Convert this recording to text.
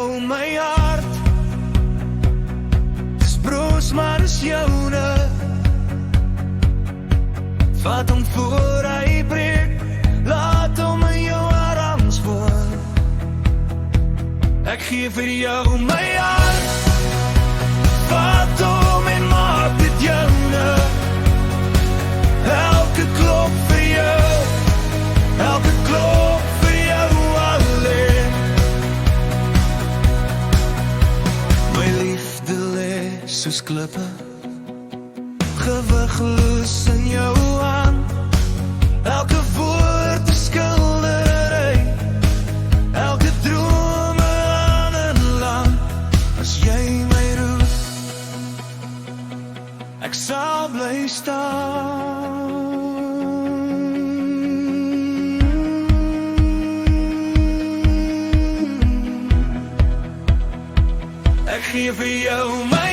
jou my hart. Dis broos, maar dis joune. Vat hom voor hy breek, laat hom in jou arms woon. Ek gee vir jou my hart. Vat hom en maak dit joune. Elke klop vir jou, elke klop vir jou alleen. My liefde lê soos klippe, gewigloos in jou hand. Elke woord 'n skildery, elke droom 'n ander land. As jy my roep, ek sal bly staan. Ek gee vir jou my